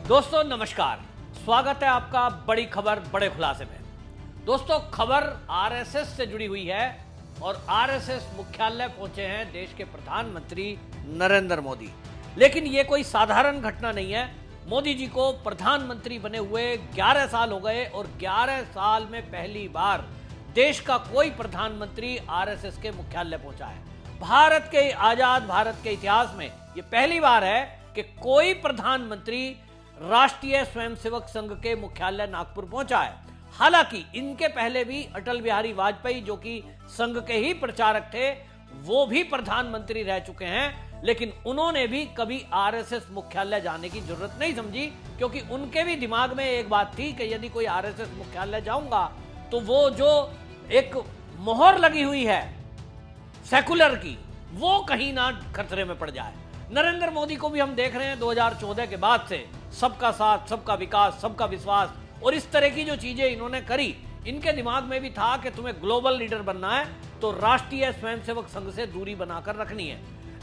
दोस्तों नमस्कार, स्वागत है आपका बड़ी खबर बड़े खुलासे में। दोस्तों खबर आरएसएस से जुड़ी हुई है और आरएसएस मुख्यालय पहुंचे हैं देश के प्रधानमंत्री नरेंद्र मोदी। लेकिन यह कोई साधारण घटना नहीं है। मोदी जी को प्रधानमंत्री बने हुए 11 साल हो गए और 11 साल में पहली बार देश का कोई प्रधानमंत्री आरएसएस के मुख्यालय पहुंचा है। भारत के आजाद भारत के इतिहास में यह पहली बार है कि कोई प्रधानमंत्री राष्ट्रीय स्वयंसेवक संघ के मुख्यालय नागपुर पहुंचा है। हालांकि इनके पहले भी अटल बिहारी वाजपेयी, जो कि संघ के ही प्रचारक थे, वो भी प्रधानमंत्री रह चुके हैं, लेकिन उन्होंने भी कभी आरएसएस मुख्यालय जाने की जरूरत नहीं समझी, क्योंकि उनके भी दिमाग में एक बात थी कि यदि कोई आरएसएस मुख्यालय जाऊंगा तो वो जो एक मोहर लगी हुई है सेकुलर की, वो कहीं ना खतरे में पड़ जाए। नरेंद्र मोदी को भी हम देख रहे हैं 2014 के बाद से सबका साथ, सबका विकास, सबका विश्वास और इस तरह की जो चीजें इन्होंने करी, इनके दिमाग में भी था कि तुम्हें ग्लोबल लीडर बनना है तो राष्ट्रीय स्वयंसेवक संघ से दूरी बनाकर रखनी है।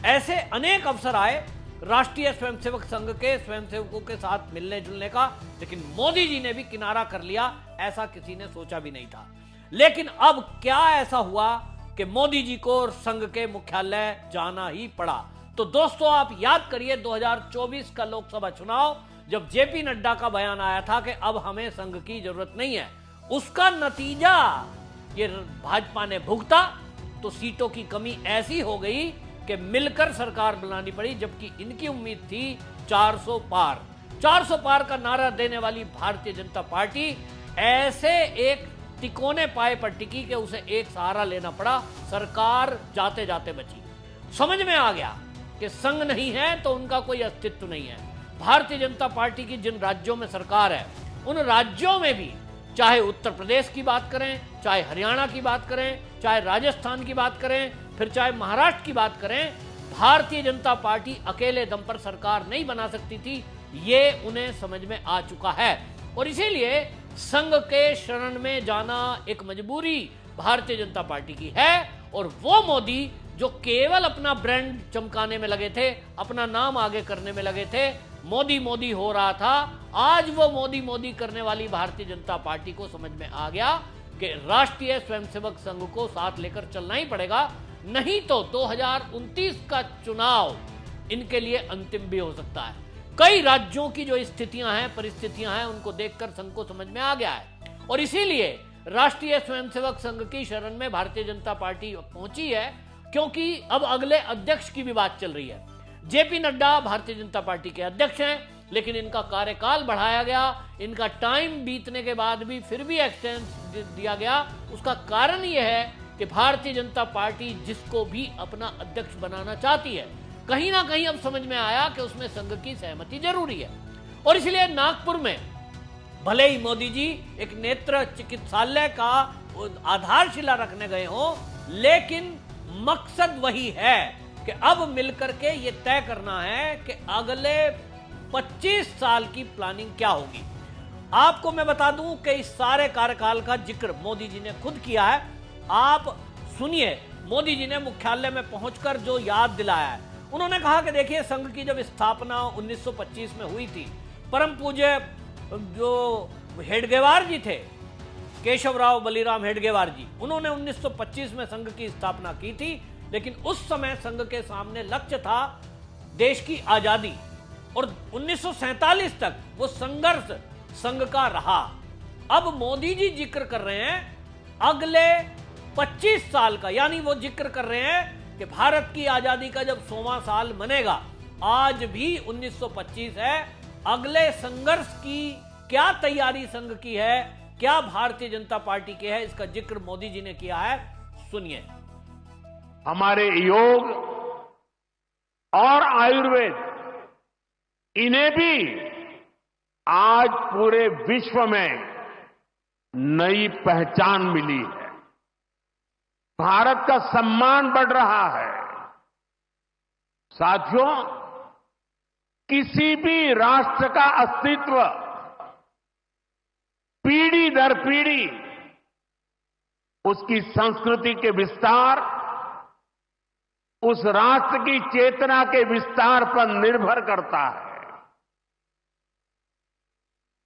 ऐसे अनेक अवसर आए राष्ट्रीय स्वयंसेवक संघ के स्वयंसेवकों के साथ मिलने जुलने का, लेकिन मोदी जी ने भी किनारा कर लिया, ऐसा किसी ने सोचा भी नहीं था। लेकिन अब क्या ऐसा हुआ कि मोदी जी को संघ के मुख्यालय जाना ही पड़ा? तो दोस्तों आप याद करिए 2024 का लोकसभा चुनाव, जब जेपी नड्डा का बयान आया था कि अब हमें संघ की जरूरत नहीं है, उसका नतीजा ये भाजपा ने भुगता। तो सीटों की कमी ऐसी हो गई कि मिलकर सरकार बनानी पड़ी, जबकि इनकी उम्मीद थी 400 पार। 400 पार का नारा देने वाली भारतीय जनता पार्टी ऐसे एक तिकोने पाए पर टिकी कि उसे एक सहारा लेना पड़ा, सरकार जाते जाते बची। समझ में आ गया कि संघ नहीं है तो उनका कोई अस्तित्व नहीं है। भारतीय जनता पार्टी की जिन राज्यों में सरकार है, उन राज्यों में भी, चाहे उत्तर प्रदेश की बात करें, चाहे हरियाणा की बात करें, चाहे राजस्थान की बात करें, फिर चाहे महाराष्ट्र की बात करें, भारतीय जनता पार्टी अकेले दम पर सरकार नहीं बना सकती थी। ये उन्हें समझ में आ चुका है और इसीलिए संघ के शरण में जाना एक मजबूरी भारतीय जनता पार्टी की है। और वो मोदी जो केवल अपना ब्रांड चमकाने में लगे थे, अपना नाम आगे करने में लगे थे, मोदी मोदी हो रहा था, आज वो मोदी मोदी करने वाली भारतीय जनता पार्टी को समझ में आ गया कि राष्ट्रीय स्वयंसेवक संघ को साथ लेकर चलना ही पड़ेगा, नहीं तो 2029 का चुनाव इनके लिए अंतिम भी हो सकता है। कई राज्यों की जो स्थितियां हैं, परिस्थितियां हैं, उनको देखकर संघ को समझ में आ गया है और इसीलिए राष्ट्रीय स्वयंसेवक संघ की शरण में भारतीय जनता पार्टी पहुंची है, क्योंकि अब अगले अध्यक्ष की भी बात चल रही है। जेपी नड्डा भारतीय जनता पार्टी के अध्यक्ष हैं, लेकिन इनका कार्यकाल बढ़ाया गया, इनका टाइम बीतने के बाद भी फिर भी एक्सटेंस दिया गया। उसका कारण यह है कि भारतीय जनता पार्टी जिसको भी अपना अध्यक्ष बनाना चाहती है, कहीं ना कहीं अब समझ में आया कि उसमें संघ की सहमति जरूरी है। और इसलिए नागपुर में भले ही मोदी जी एक नेत्र चिकित्सालय का आधारशिला रखने गए हों, लेकिन मकसद वही है कि अब मिलकर के ये तय करना है कि अगले 25 साल की प्लानिंग क्या होगी। आपको मैं बता दूं कि इस सारे कार्यकाल का जिक्र मोदी जी ने खुद किया है। आप सुनिए, मोदी जी ने मुख्यालय में पहुंचकर जो याद दिलाया है। उन्होंने कहा कि देखिए, संघ की जब स्थापना 1925 में हुई थी, परम पूज्य जो हेडगेवार जी थे, केशवराव बलिराम हेडगेवार जी, उन्होंने 1925 में संघ की स्थापना की थी। लेकिन उस समय संघ के सामने लक्ष्य था देश की आजादी और 1947 तक वो संघर्ष संघ का रहा। अब मोदी जी जिक्र कर रहे हैं अगले 25 साल का, यानी वो जिक्र कर रहे हैं कि भारत की आजादी का जब 100वां साल मनेगा, आज भी 1925 है, अगले संघर्ष की क्या तैयारी संघ की है, क्या भारतीय जनता पार्टी की है, इसका जिक्र मोदी जी ने किया है। सुनिए। हमारे योग और आयुर्वेद, इन्हें भी आज पूरे विश्व में नई पहचान मिली है। भारत का सम्मान बढ़ रहा है। साथियों, किसी भी राष्ट्र का अस्तित्व पीढ़ी दर पीढ़ी उसकी संस्कृति के विस्तार, उस राष्ट्र की चेतना के विस्तार पर निर्भर करता है।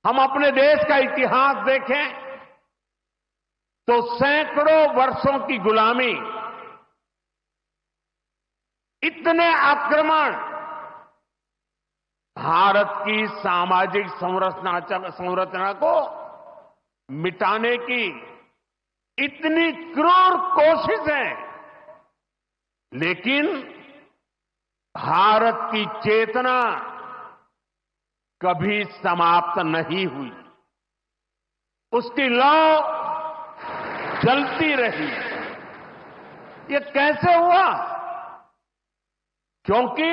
हम अपने देश का इतिहास देखें तो सैकड़ों वर्षों की गुलामी, इतने आक्रमण, भारत की सामाजिक संरचना को मिटाने की इतनी क्रूर कोशिशें, लेकिन भारत की चेतना कभी समाप्त नहीं हुई। उसकी लौ जलती रही। ये कैसे हुआ? क्योंकि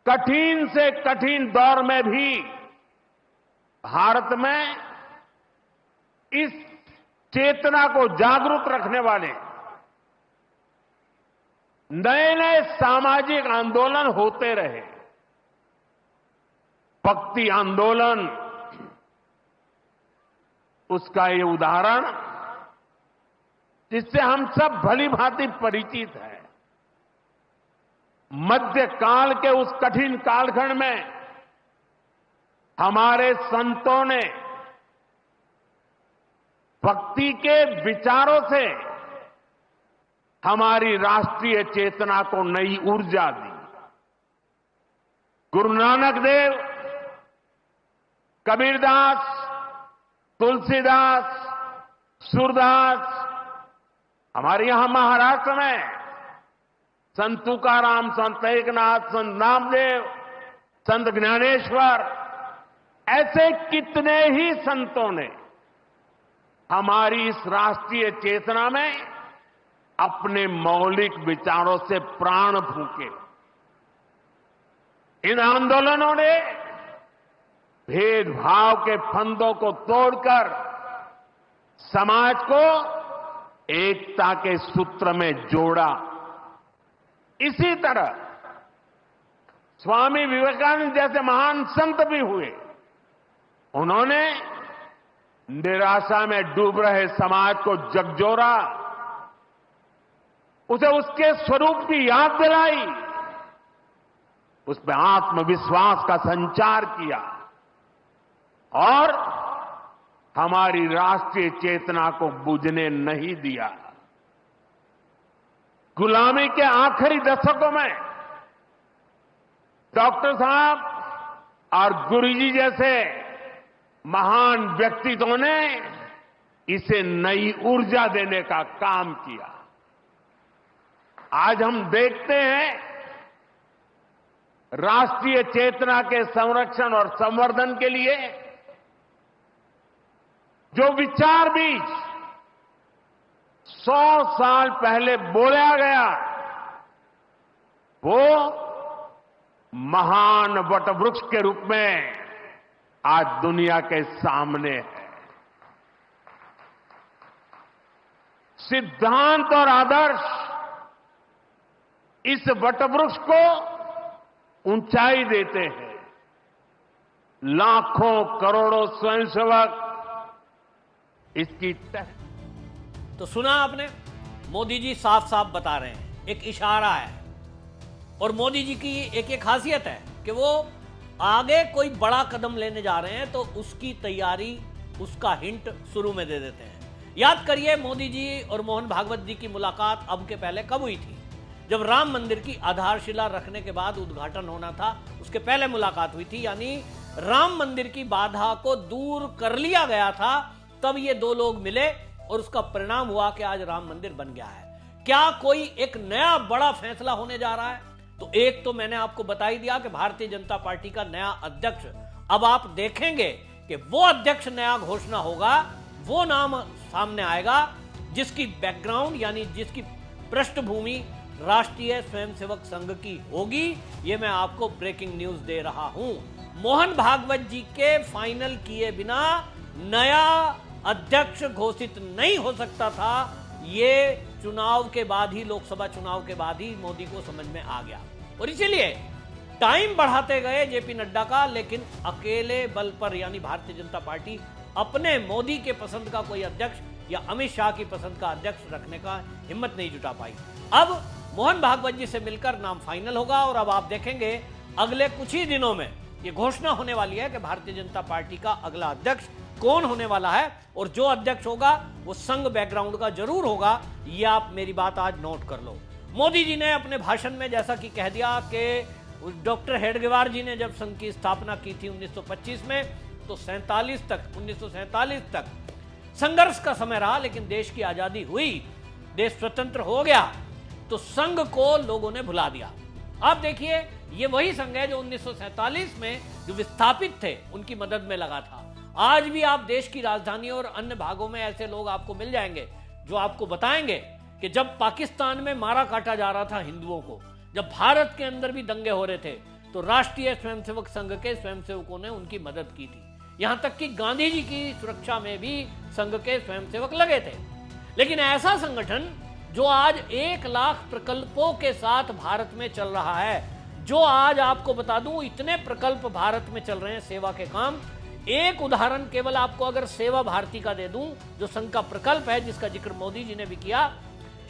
कठिन से कठिन दौर में भी भारत में इस चेतना को जागरूक रखने वाले नए नए सामाजिक आंदोलन होते रहे। भक्ति आंदोलन उसका ये उदाहरण जिससे हम सब भली भांति परिचित हैं। मध्यकाल के उस कठिन कालखंड में हमारे संतों ने भक्ति के विचारों से हमारी राष्ट्रीय चेतना को नई ऊर्जा दी। गुरु नानक देव, कबीरदास, तुलसीदास, सूरदास, हमारे यहां महाराष्ट्र में संत तुकाराम, संत एकनाथ, संत नामदेव, संत ज्ञानेश्वर, ऐसे कितने ही संतों ने हमारी इस राष्ट्रीय चेतना में अपने मौलिक विचारों से प्राण फूंके। इन आंदोलनों ने भेदभाव के फंदों को तोड़कर समाज को एकता के सूत्र में जोड़ा। इसी तरह स्वामी विवेकानंद जैसे महान संत भी हुए। उन्होंने निराशा में डूब रहे समाज को झकझोरा, उसे उसके स्वरूप की याद दिलाई, उसमें आत्मविश्वास का संचार किया और हमारी राष्ट्रीय चेतना को बुझने नहीं दिया। गुलामी के आखिरी दशकों में डॉक्टर साहब और गुरुजी जैसे महान व्यक्तित्वों ने इसे नई ऊर्जा देने का काम किया। आज हम देखते हैं राष्ट्रीय चेतना के संरक्षण और संवर्धन के लिए जो विचार बीज 100 साल पहले बोला गया, वो महान वटवृक्ष के रूप में आज दुनिया के सामने है। सिद्धांत और आदर्श इस वटवृक्ष को ऊंचाई देते हैं। लाखों करोड़ों स्वयंसेवक इसकी तो सुना आपने, मोदी जी साफ साफ बता रहे हैं, एक इशारा है। और मोदी जी की एक खासियत है कि वो आगे कोई बड़ा कदम लेने जा रहे हैं तो उसकी तैयारी, उसका हिंट शुरू में दे देते हैं। याद करिए, मोदी जी और मोहन भागवत जी की मुलाकात अब के पहले कब हुई थी? जब राम मंदिर की आधारशिला रखने के बाद उद्घाटन होना था, उसके पहले मुलाकात हुई थी। यानी राम मंदिर की बाधा को दूर कर लिया गया था, तब ये दो लोग मिले और उसका परिणाम हुआ कि आज राम मंदिर बन गया है। क्या कोई एक नया बड़ा फैसला होने जा रहा है? तो एक तो मैंने आपको बता ही दिया कि भारतीय जनता पार्टी का नया अध्यक्ष, अब आप देखेंगे कि वो अध्यक्ष नया घोषणा होगा, वो नाम सामने आएगा जिसकी बैकग्राउंड यानी जिसकी पृष्ठभूमि राष्ट्रीय स्वयंसेवक संघ की होगी। ये मैं आपको ब्रेकिंग न्यूज दे रहा हूं। मोहन भागवत जी के फाइनल किए बिना नया अध्यक्ष घोषित नहीं हो सकता था। ये चुनाव के बाद ही, लोकसभा चुनाव के बाद ही मोदी को समझ में आ गया और इसीलिए टाइम बढ़ाते गए जेपी नड्डा का, लेकिन अकेले बल पर यानी भारतीय जनता पार्टी अपने मोदी के पसंद का कोई अध्यक्ष या अमित शाह की पसंद का अध्यक्ष रखने का हिम्मत नहीं जुटा पाई। अब मोहन भागवत जी से मिलकर नाम फाइनल होगा और अब आप देखेंगे अगले कुछ ही दिनों में ये घोषणा होने वाली है कि भारतीय जनता पार्टी का अगला अध्यक्ष कौन होने वाला है, और जो अध्यक्ष होगा वो संघ बैकग्राउंड का जरूर होगा। ये आप मेरी बात आज नोट कर लो। मोदी जी ने अपने भाषण में जैसा कि कह दिया कि डॉक्टर हेडगेवार जी ने जब संघ की स्थापना की थी 1925 में, तो 1947 तक संघर्ष का समय रहा, लेकिन देश की आजादी हुई, देश स्वतंत्र हो गया, तो संघ को लोगों ने भुला दिया। आप देखिए, ये वही संघ है जो 1947 में जो विस्थापित थे उनकी मदद में लगा था। आज भी आप देश की राजधानी और अन्य भागों में ऐसे लोग आपको मिल जाएंगे जो आपको बताएंगे कि जब पाकिस्तान में मारा काटा जा रहा था हिंदुओं को, जब भारत के अंदर भी दंगे हो रहे थे, तो राष्ट्रीय स्वयंसेवक संघ के स्वयंसेवकों ने उनकी मदद की थी। यहां तक कि गांधी जी की सुरक्षा में भी संघ के स्वयंसेवक लगे थे। लेकिन ऐसा संगठन जो आज 1 लाख प्रकल्पों के साथ भारत में चल रहा है, जो आज आपको बता दूं इतने प्रकल्प भारत में चल रहे हैं सेवा के काम। एक उदाहरण केवल आपको अगर सेवा भारती का दे दूं, जो संघ का प्रकल्प है जिसका जिक्र मोदी जी ने भी किया,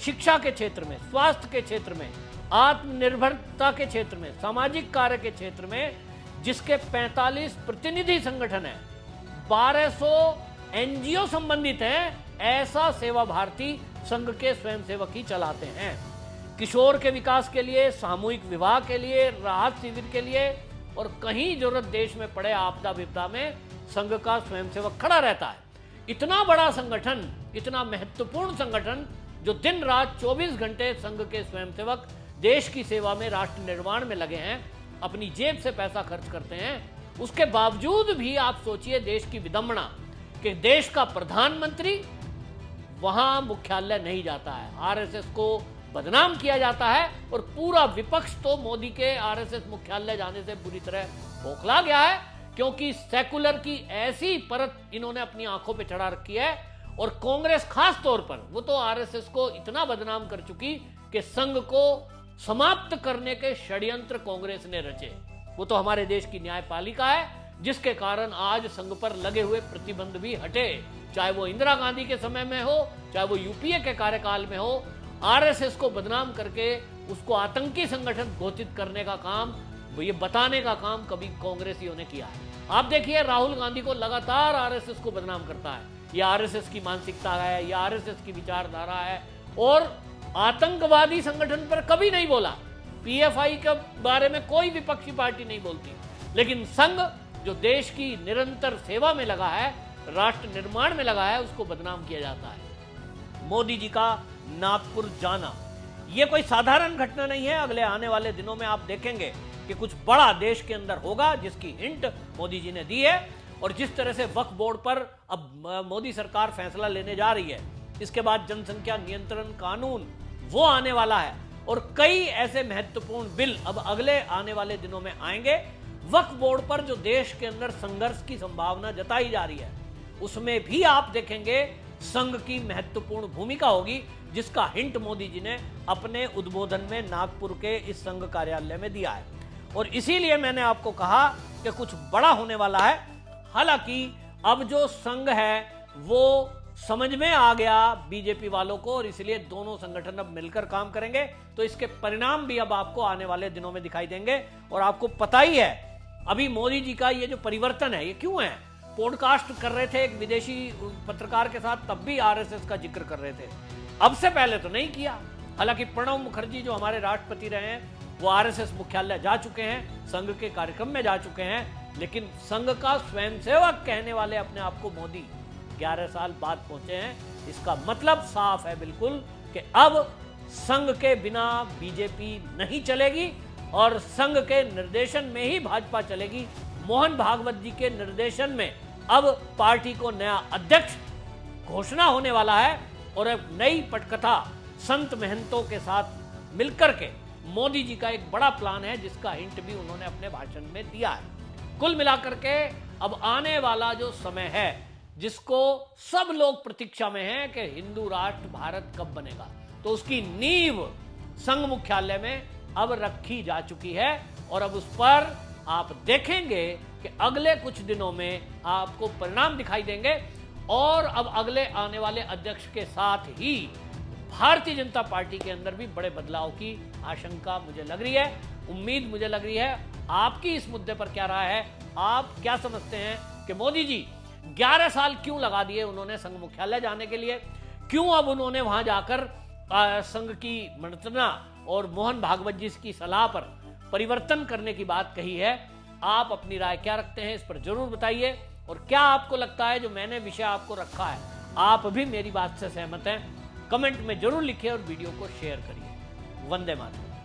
शिक्षा के क्षेत्र में, स्वास्थ्य के क्षेत्र में, आत्मनिर्भरता के क्षेत्र में, सामाजिक कार्य के क्षेत्र में, जिसके 45 प्रतिनिधि संगठन है, 1200 एनजीओ संबंधित हैं, ऐसा सेवा भारती संघ के स्वयंसेवक ही चलाते हैं। किशोर के विकास के लिए, सामूहिक विवाह के लिए, राहत शिविर के लिए और कहीं जरूरत देश में पड़े आपदा विपदा में संघ का स्वयंसेवक खड़ा रहता है। इतना बड़ा संगठन, इतना महत्वपूर्ण संगठन, जो दिन रात 24 घंटे संघ के स्वयंसेवक देश की सेवा में, राष्ट्र निर्माण में लगे हैं, अपनी जेब से पैसा खर्च करते हैं, उसके बावजूद भी आप सोचिए देश की विडंबना कि देश का प्रधानमंत्री वहां मुख्यालय नहीं जाता है, आरएसएस को बदनाम किया जाता है, और पूरा विपक्ष तो मोदी के आरएसएस मुख्यालय जाने से पूरी तरह बौखला गया है, क्योंकि सेकुलर की ऐसी परत इन्होंने अपनी आंखों पे चढ़ा रखी है। और कांग्रेस खास तौर पर, वो तो आरएसएस को इतना बदनाम कर चुकी कि संघ को समाप्त करने के षड्यंत्र कांग्रेस ने रचे। वो तो हमारे देश की न्यायपालिका है, जिसके कारण आज संघ पर लगे हुए प्रतिबंध भी हटे, चाहे वो इंदिरा गांधी के समय में हो, चाहे वो यूपीए के कार्यकाल में हो। आरएसएस को बदनाम करके उसको आतंकी संगठन घोषित करने का काम, ये बताने का काम कभी कांग्रेसियों ने किया है। आप देखिए, राहुल गांधी को लगातार आरएसएस को बदनाम करता है, ये आरएसएस की मानसिकता है, ये आरएसएस की विचारधारा है, और आतंकवादी संगठन पर कभी नहीं बोला। पीएफआई के बारे में कोई विपक्षी पार्टी नहीं बोलती, लेकिन संघ जो देश की निरंतर सेवा में लगा है, राष्ट्र निर्माण में लगा है, उसको बदनाम किया जाता है। मोदी जी का नागपुर जाना ये कोई साधारण घटना नहीं है। अगले आने वाले दिनों में आप देखेंगे कि कुछ बड़ा देश के अंदर होगा, जिसकी हिंट मोदी जी ने दी है। और जिस तरह से वक्फ बोर्ड पर अब मोदी सरकार फैसला लेने जा रही है, इसके बाद जनसंख्या नियंत्रण कानून वो आने वाला है, और कई ऐसे महत्वपूर्ण बिल अब अगले आने वाले दिनों में आएंगे। वक्फ बोर्ड पर जो देश के अंदर संघर्ष की संभावना जताई जा रही है, उसमें भी आप देखेंगे संघ की महत्वपूर्ण भूमिका होगी, जिसका हिंट मोदी जी ने अपने उद्बोधन में नागपुर के इस संघ कार्यालय में दिया है। और इसीलिए मैंने आपको कहा कि कुछ बड़ा होने वाला है। हालांकि अब जो संघ है वो समझ में आ गया बीजेपी वालों को, और इसलिए दोनों संगठन अब मिलकर काम करेंगे, तो इसके परिणाम भी अब आपको आने वाले दिनों में दिखाई देंगे। और आपको पता ही है, अभी मोदी जी का ये जो परिवर्तन है, ये क्यों है? पॉडकास्ट कर रहे थे एक विदेशी पत्रकार के साथ, तब भी आरएसएस का जिक्र कर रहे थे, अब से पहले तो नहीं किया। हालांकि प्रणब मुखर्जी जो हमारे राष्ट्रपति रहे हैं, वो आरएसएस मुख्यालय जा चुके हैं, संघ के कार्यक्रम में जा चुके हैं, लेकिन संघ का स्वयंसेवक कहने वाले अपने आप को मोदी 11 साल बाद पहुंचे हैं। इसका मतलब साफ है बिल्कुल कि अब संघ के बिना बीजेपी नहीं चलेगी, और संघ के निर्देशन में ही भाजपा चलेगी। मोहन भागवत जी के निर्देशन में अब पार्टी को नया अध्यक्ष घोषणा होने वाला है, और अब नई पटकथा संत महंतों के साथ मिलकर के मोदी जी का एक बड़ा प्लान है, जिसका हिंट भी उन्होंने अपने भाषण में दिया है। कुल मिलाकर के अब आने वाला जो समय है, जिसको सब लोग प्रतीक्षा में हैं कि हिंदू राष्ट्र भारत कब बनेगा, तो उसकी नींव संघ मुख्यालय में अब रखी जा चुकी है। और अब उस पर आप देखेंगे कि अगले कुछ दिनों में आपको परिणाम दिखाई देंगे, और अब अगले आने वाले अध्यक्ष के साथ ही भारतीय जनता पार्टी के अंदर भी बड़े बदलाव की आशंका मुझे लग रही है, उम्मीद मुझे लग रही है। आपकी इस मुद्दे पर क्या राय है? आप क्या समझते हैं कि मोदी जी 11 साल क्यों लगा दिए उन्होंने संघ मुख्यालय जाने के लिए? क्यों अब उन्होंने वहां जाकर संघ की मंत्रणा और मोहन भागवत जी की सलाह पर परिवर्तन करने की बात कही है? आप अपनी राय क्या रखते हैं, इस पर जरूर बताइए। और क्या आपको लगता है जो मैंने विषय आपको रखा है, आप भी मेरी बात से सहमत हैं? कमेंट में जरूर लिखिए और वीडियो को शेयर करिए। वंदे मातरम।